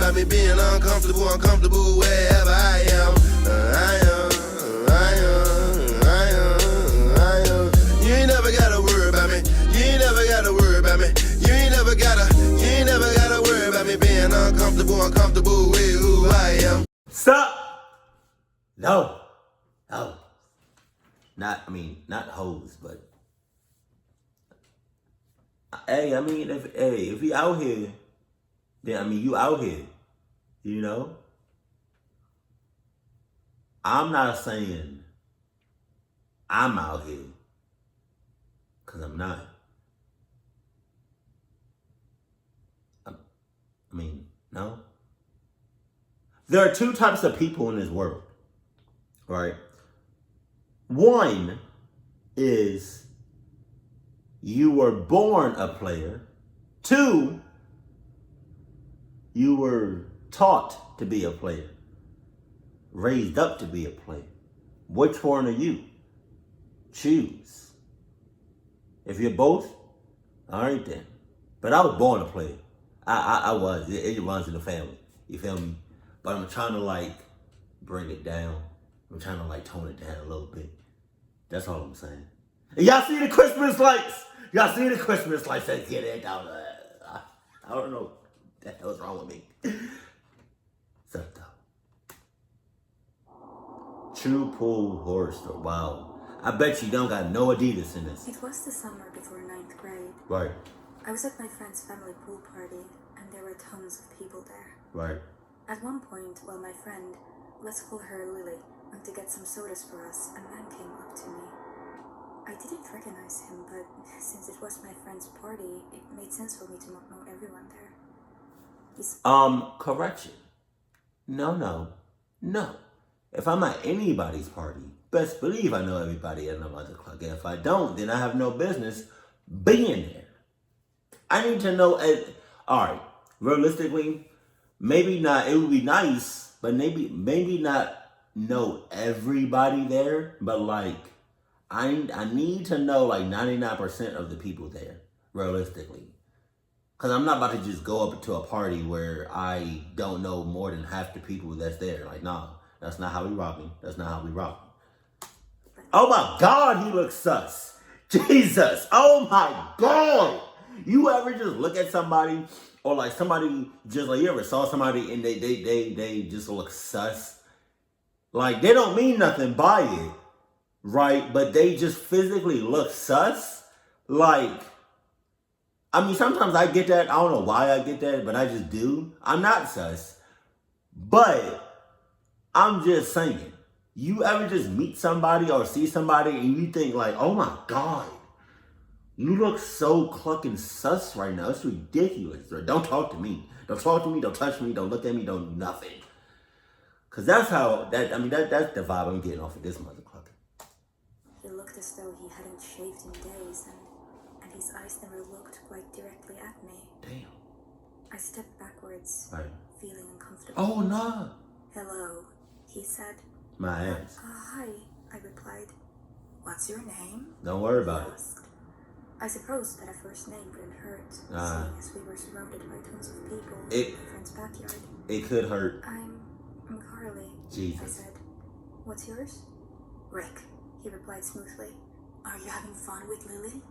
about me being uncomfortable wherever I am. You ain't never gotta worry about me. You ain't never gotta worry about me. You ain't never gotta worry about me being uncomfortable with who I am. Stop! No. Not hoes, but hey, if he out here, then you out here, you know? I'm not saying I'm out here, because I'm not. No. There are two types of people in this world, right? One is you were born a player. Two, you were taught to be a player, raised up to be a player. Which one are you? Choose. If you're both, all right then. But I was born a player. I was. It runs in the family. You feel me? But I'm trying to bring it down. I'm trying to tone it down a little bit. That's all I'm saying. And y'all see the Christmas lights? Y'all see the Christmas lights? Let's get it down. I don't know what the hell's wrong with me. Sucked up. True Pool Horror Store. Wow. I bet you don't got no Adidas in this. It was the summer before 9th grade. Right. I was at my friend's family pool party, and there were tons of people there. Right. At one point, while my friend, let's call her Lily, went to get some sodas for us, a man came up to me. I didn't recognize him, but since it was my friend's party, it made sense for me to not know everyone there. Correction. No. If I'm at anybody's party, best believe I know everybody at the mother club. And if I don't, then I have no business being there. I need to know, alright, realistically, maybe not, it would be nice, but maybe not know everybody there, but I need to know 99% of the people there, realistically. Because I'm not about to just go up to a party where I don't know more than half the people that's there. Nah, that's not how we rocking. That's not how we rocking. Oh my God, he looks sus. Jesus, oh my God. You ever just look at somebody or somebody just you ever saw somebody and they just look sus? They don't mean nothing by it, right? But they just physically look sus. Sometimes I get that. I don't know why I get that, but I just do. I'm not sus. But I'm just saying, you ever just meet somebody or see somebody and you think oh my God, you look so clucking sus right now. It's ridiculous. Don't talk to me. Don't talk to me. Don't touch me. Don't look at me. Don't do nothing. Because that's how, that's the vibe I'm getting off of this motherfucker. He looked as though he hadn't shaved in days, and his eyes never looked quite directly at me. Damn. I stepped backwards, right. Feeling uncomfortable. Oh, no. Hello, he said. My ass. Hi, I replied. What's your name? Don't worry about it. I suppose that a first name wouldn't hurt, seeing as we were surrounded by tons of people in my friend's backyard. It could hurt. I'm Carly, Jesus. I said. What's yours? Rick, he replied smoothly. Are you having fun with Lily?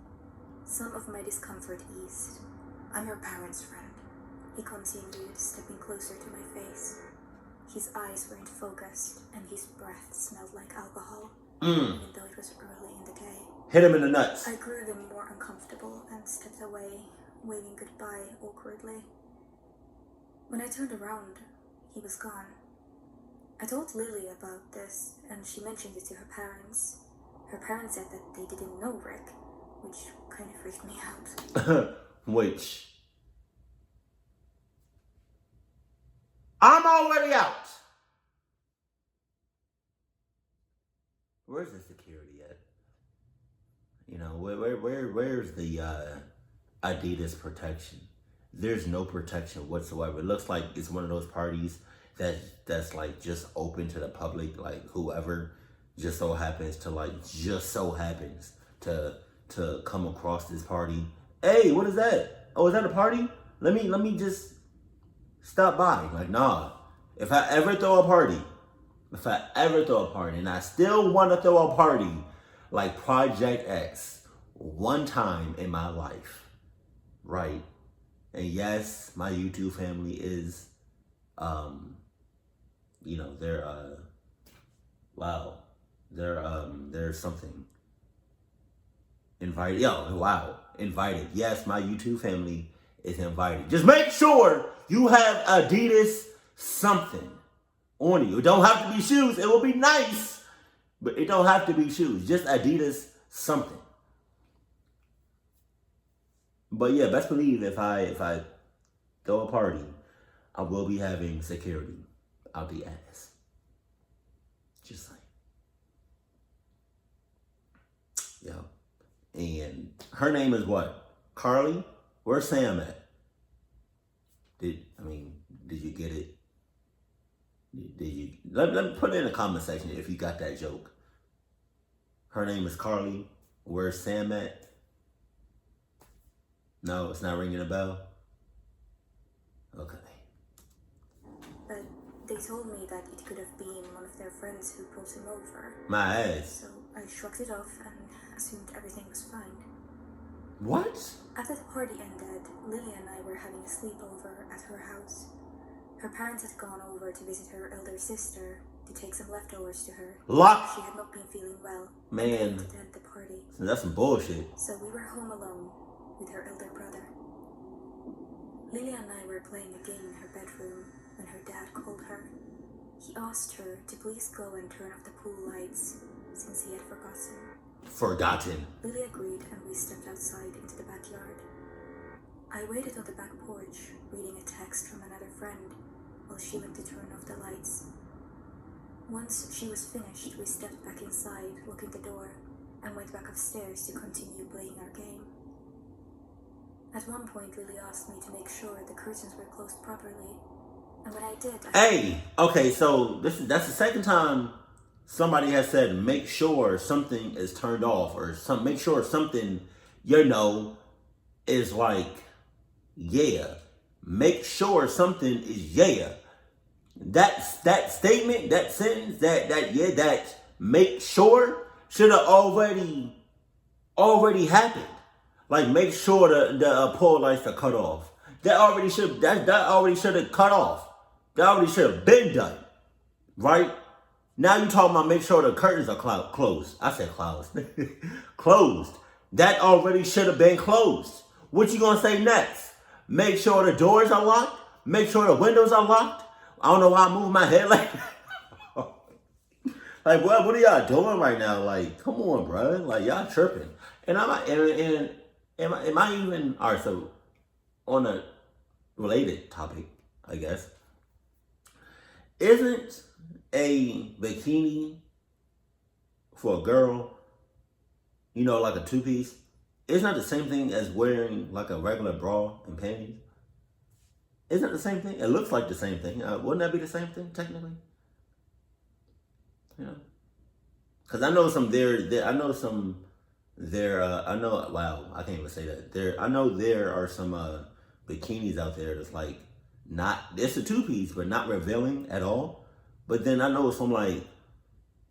Some of my discomfort eased. I'm your parents' friend. He continued, stepping closer to my face. His eyes weren't focused, and his breath smelled like alcohol, even though it was early in the day. Hit him in the nuts. I grew even more uncomfortable and stepped away, waving goodbye awkwardly. When I turned around, he was gone. I told Lily about this, and she mentioned it to her parents. Her parents said that they didn't know Rick, which kind of freaked me out. Which? I'm already out. Where's the security at? Where's the Adidas protection? There's no protection whatsoever. It looks like it's one of those parties that's just open to the public, whoever just so happens to come across this party. Hey, what is that? Oh, is that a party? Let me just stop by. Like, nah. If I ever throw a party, and I still want to throw a party like Project X one time in my life, right? And yes, my YouTube family is, there's something. Invited. Invited. Yes, my YouTube family is invited. Just make sure you have Adidas something on you. It don't have to be shoes. It will be nice, but it don't have to be shoes. Just Adidas something. But yeah, best believe if I throw a party, I will be having security out the ass. Just like, yo. And her name is what? Carly? Where's Sam at? Did you get it? Did you? Let me put it in the comment section if you got that joke. Her name is Carly. Where's Sam at? No, it's not ringing a bell? Okay. But they told me that it could have been one of their friends who pulled him over. My ass. So I shrugged it off and assumed everything was fine. What? After the party ended, Lily and I were having a sleepover at her house. Her parents had gone over to visit her elder sister to take some leftovers to her. She had not been feeling well. Man. To attend the party. That's some bullshit. So we were home alone with her elder brother. Lily and I were playing a game in her bedroom when her dad called her. He asked her to please go and turn off the pool lights since he had forgotten. Lily agreed and we stepped outside into the backyard. I waited on the back porch, reading a text from another friend while she went to turn off the lights. Once she was finished, we stepped back inside, locking the door, and went back upstairs to continue playing our game. At one point, Lily asked me to make sure the curtains were closed properly, and when I did, okay, so that's the second time somebody has said make sure something is turned off, or make sure something, is like, yeah. Make sure something is yeah. That statement, that sentence, that make sure should have already happened. Like, make sure the pole lights are cut off. That already should have cut off. That already should have been done, right? Now you talking about make sure the curtains are closed. I said closed. Closed. That already should have been closed. What you gonna say next? Make sure the doors are locked. Make sure the windows are locked. I don't know why I move my head like that. Like, what are y'all doing right now? Like, come on, bro. Like, y'all tripping. And am I even, all right, so on a related topic, I guess, isn't a bikini for a girl, like a two-piece, isn't that the same thing as wearing like a regular bra and panties? Isn't it the same thing? It looks like the same thing. Wouldn't that be the same thing, technically? Because I know wow, I can't even say that. I know there are some bikinis out there that's like, it's a two-piece, but not revealing at all. But then I know some like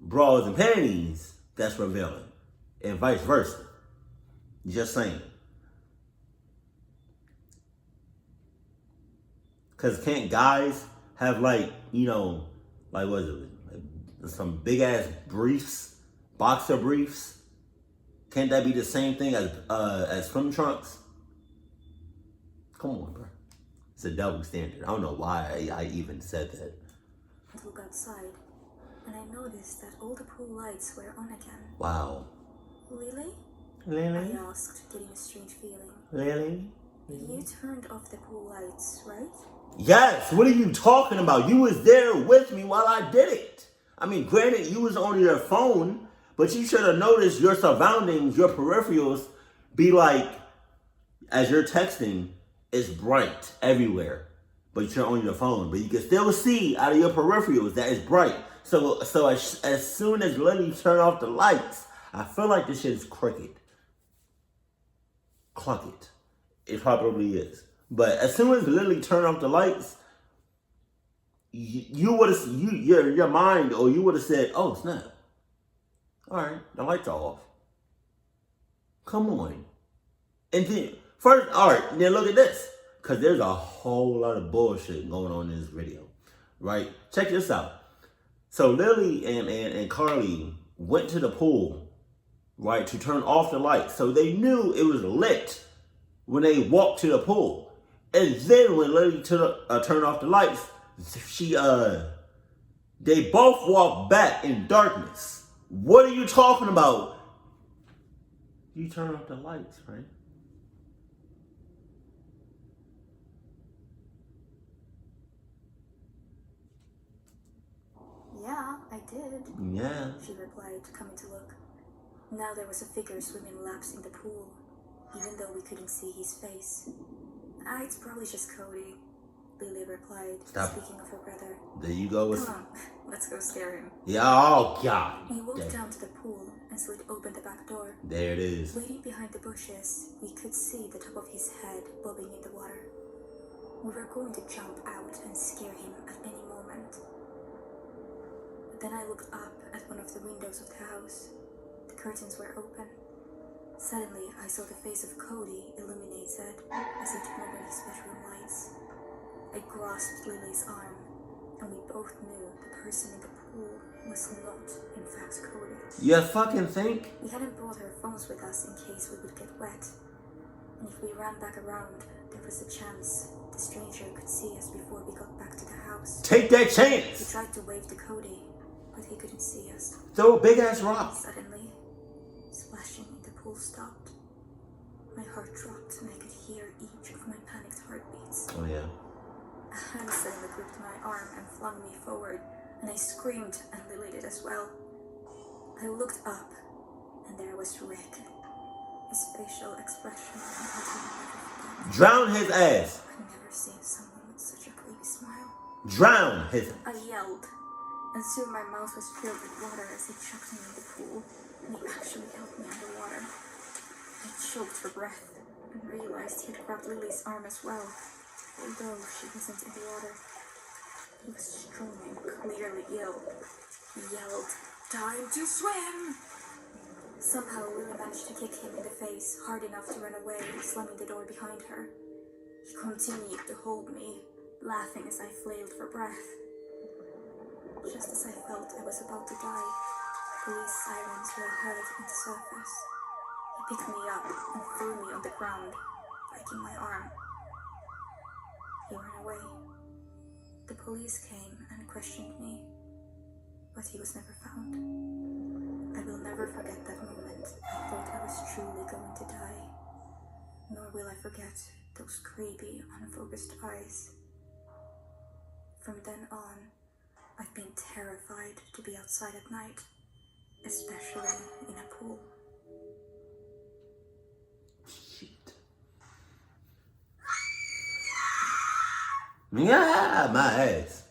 bras and panties that's revealing, and vice versa. Just saying. Because can't guys have like, like what is it? Like some big ass briefs, boxer briefs? Can't that be the same thing as swim trunks? Come on, bro. It's a double standard. I don't know why I even said that. I looked outside, and I noticed that all the pool lights were on again. Wow. Lily? Lily? I asked, getting a strange feeling. Lily? You turned off the pool lights, right? Yes, what are you talking about? You was there with me while I did it. I mean, granted, you was on your phone, but you should have noticed your surroundings, your peripherals, be like, as you're texting, it's bright everywhere. But you're on your phone. But you can still see out of your peripherals that it's bright. So as soon as Lily turned off the lights, I feel like this shit is crooked. Cluck it. It probably is. But as soon as Lily turned off the lights, you would have your mind, or you would have said, "Oh snap! All right, the lights are off. Come on." And then first, all right, then look at this, because there's a whole lot of bullshit going on in this video, right? Check this out. So Lily and Carly went to the pool, right, to turn off the lights. So they knew it was lit when they walked to the pool. And then when Lily turned off the lights, they both walked back in darkness. What are you talking about? You turn off the lights, right? Yeah, I did. Yeah. She replied, coming to look. Now there was a figure swimming laps in the pool, even though we couldn't see his face. It's probably just Cody, Lily replied, speaking of her brother. There you go. Come on, let's go scare him. Yeah, oh God. We walked down to the pool and slid open the back door. There it is. Waiting behind the bushes, we could see the top of his head bobbing in the water. We were going to jump out and scare him at any moment. Then I looked up at one of the windows of the house. The curtains were open. Suddenly, I saw the face of Cody illuminated as he turned on his bedroom lights. I grasped Lily's arm, and we both knew the person in the pool was not, in fact, Cody. You fucking think? We hadn't brought our phones with us in case we would get wet. And if we ran back around, there was a chance the stranger could see us before we got back to the house. Take that He chance! tried to wave to Cody, but he couldn't see us. Throw a big ass rock. Suddenly, splashing in the pool stopped. My heart dropped and I could hear each of my panicked heartbeats. Oh yeah. A hand suddenly gripped my arm and flung me forward, and I screamed, and Lily did as well. I looked up, and there was Rick. His facial expression and I can never forget. Drown his ass. I've never seen someone with such a creepy smile. Drown his. I yelled, and soon my mouth was filled with water as he chucked me in the pool, and he actually held me underwater. I choked for breath and realized he had grabbed Lily's arm as well, although she wasn't in the water. He was strong and clearly ill. He yelled, "Time to swim!" Somehow Lily managed to kick him in the face hard enough to run away, slamming the door behind her. He continued to hold me, laughing as I flailed for breath. Just as I felt I was about to die, police sirens were heard on the surface. He picked me up and threw me on the ground, breaking my arm. He ran away. The police came and questioned me, but he was never found. I will never forget that moment. I thought I was truly going to die. Nor will I forget those creepy, unfocused eyes. From then on, I've been terrified to be outside at night, especially in a pool. Shit. Yeah, my ass.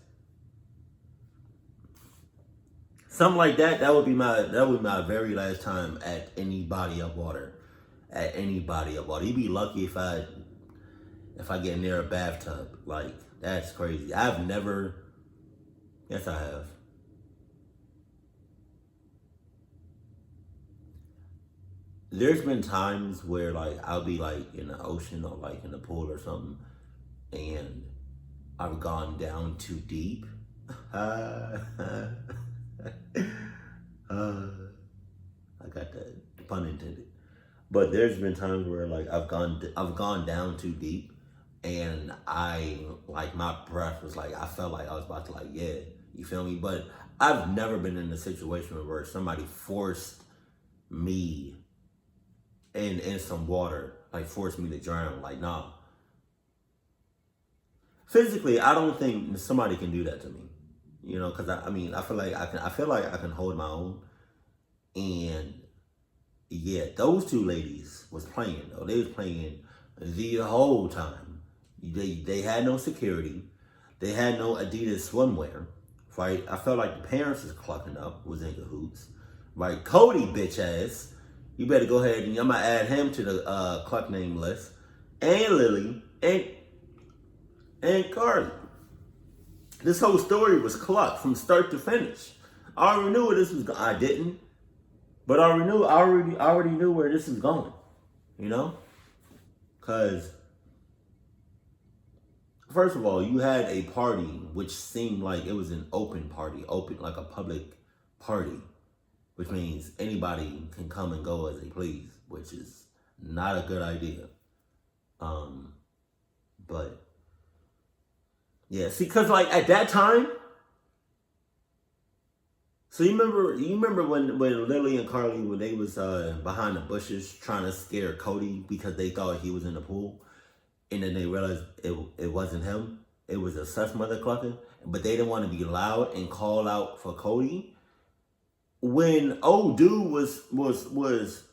Something like that. That would be my very last time at any body of water. At any body of water. You'd be lucky if I get near a bathtub. Like, that's crazy. I've never. Yes, I have. There's been times where like I'll be like in the ocean or like in the pool or something, and I've gone down too deep. I got that, pun intended. But there's been times where like I've gone down too deep, and my breath was like, I felt like I was about to like, yeah, you feel me? But I've never been in a situation where somebody forced me in some water, like forced me to drown. Like, nah. Physically, I don't think somebody can do that to me. You know, because I feel like I can hold my own. And yeah, those two ladies was playing though. They was playing the whole time. They had no security. They had no Adidas swimwear. Right? I felt like the parents was clucking up, was in cahoots. Right? Cody, bitch ass. You better go ahead and I'm gonna add him to the cluck name list. And Lily and Carly. This whole story was clucked from start to finish. I already knew where this was. I didn't, but I already knew where this is going. You know, because first of all, you had a party which seemed like it was an open party, open like a public party, which means anybody can come and go as they please, which is not a good idea. But yeah, see, cause like at that time, so you remember when Lily and Carly, when they was behind the bushes trying to scare Cody because they thought he was in the pool, and then they realized it wasn't him, it was a sus mother clucking, but they didn't want to be loud and call out for Cody. When old dude was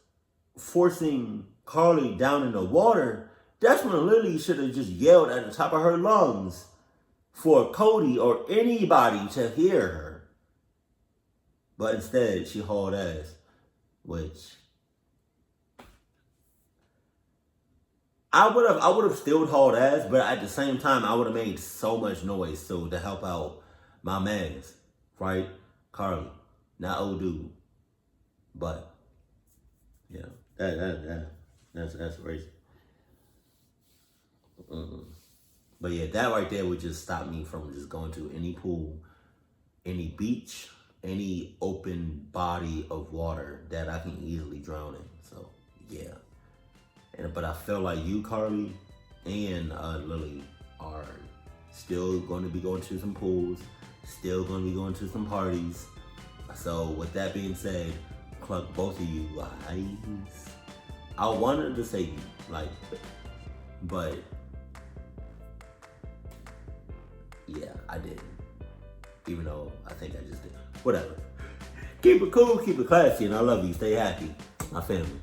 forcing Carly down in the water, that's when Lily should have just yelled at the top of her lungs for Cody or anybody to hear her. But instead, she hauled ass, which I would have still hauled ass, but at the same time, I would have made so much noise too to help out my mans, right? Carly, not old dude, but yeah, that's crazy. But yeah, that right there would just stop me from just going to any pool, any beach, any open body of water that I can easily drown in. So yeah, but I feel like you, Carly, and Lily are still going to be going to some pools, still going to be going to some parties. So with that being said, cluck both of you guys. I wanted to say you, like, but yeah, I didn't. Even though I think I just did. Whatever. Keep it cool, keep it classy, and I love you. Stay happy. My family.